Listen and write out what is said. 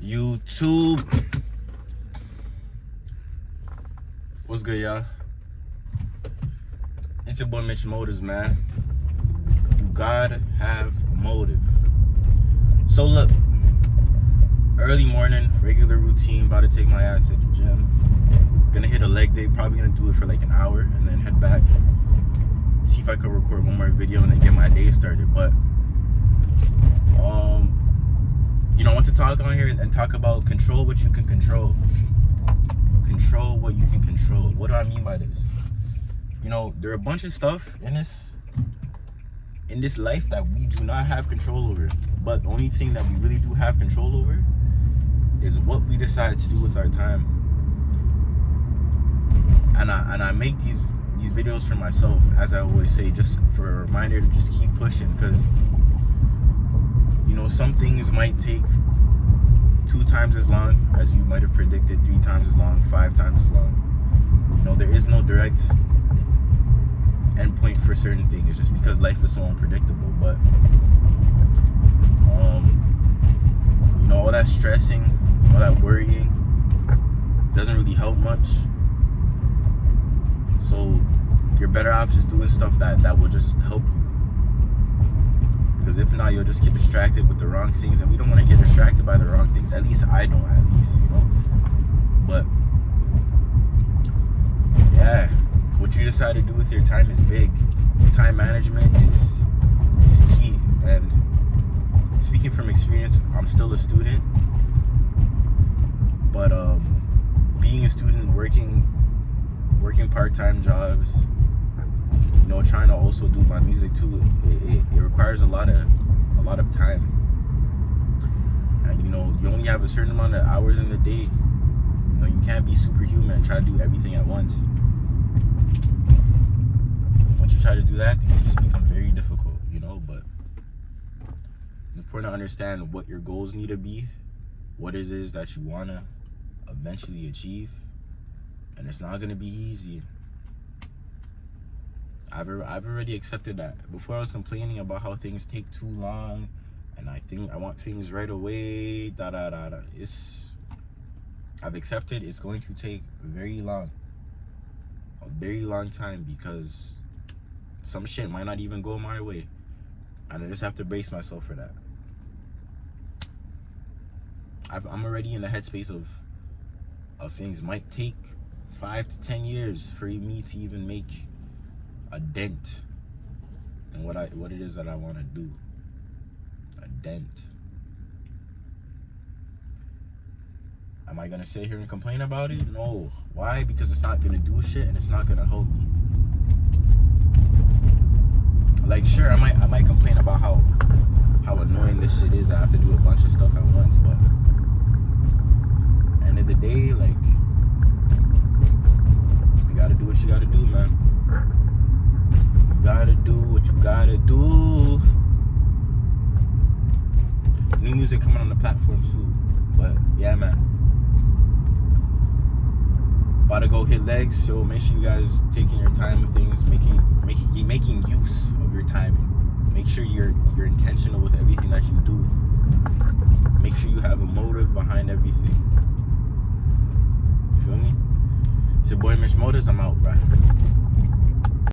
YouTube. What's good, y'all? It's your boy MitchMotives, man. You gotta have a motive. So look, early morning, regular routine, about to take my ass to the gym. Gonna hit a leg day, probably gonna do it for like an hour and then head back. See if I could record one more video and then get my day started. But I want to talk on here and talk about control what you can control. Control what you can control. What do I mean by this? There are a bunch of stuff in this life that we do not have control over. But the only thing that we really do have control over is what we decide to do with our time. And I make these videos for myself, as I always say, just for a reminder to just keep pushing, because some things might take 2 times as long as you might have predicted, 3 times as long, 5 times as long. There is no direct endpoint for certain things, just because life is so unpredictable. But all that stressing, all that worrying doesn't really help much. So you're better off just doing stuff that will just help you. Because if not, you'll just get distracted with the wrong things, and we don't want to get distracted by the wrong things. At least I don't, But yeah, what you decide to do with your time is big. Time management is key. And speaking from experience, I'm still a student, but being a student, working part-time jobs, trying to also do my music too, it requires a lot of time. And you only have a certain amount of hours in the day. You can't be superhuman and try to do everything at once. Once you try to do that, things just become very difficult, but it's important to understand what your goals need to be, what it is that you want to eventually achieve, and it's not going to be easy. I've already accepted that. Before, I was complaining about how things take too long, and I want things right away, I've accepted it's going to take a very long time, because some shit might not even go my way, and I just have to brace myself for that. I'm already in the headspace of things might take 5 to 10 years for me to even make a dent in what it is that I want to do. A dent. Am I gonna sit here and complain about it? No. Why? Because it's not gonna do shit and it's not gonna help me. Like, sure, I might complain about how annoying this shit is. I have to do a bunch of stuff at once, but end of the day, like, you gotta do what you gotta do, man. You gotta do what you gotta do. New music coming on the platform soon. But yeah, man. About to go hit legs, so make sure you guys taking your time with things, making use of your time. Make sure you're intentional with everything that you do. Make sure you have a motive behind everything. You feel me? It's your boy MitchMotives. I'm out, bro.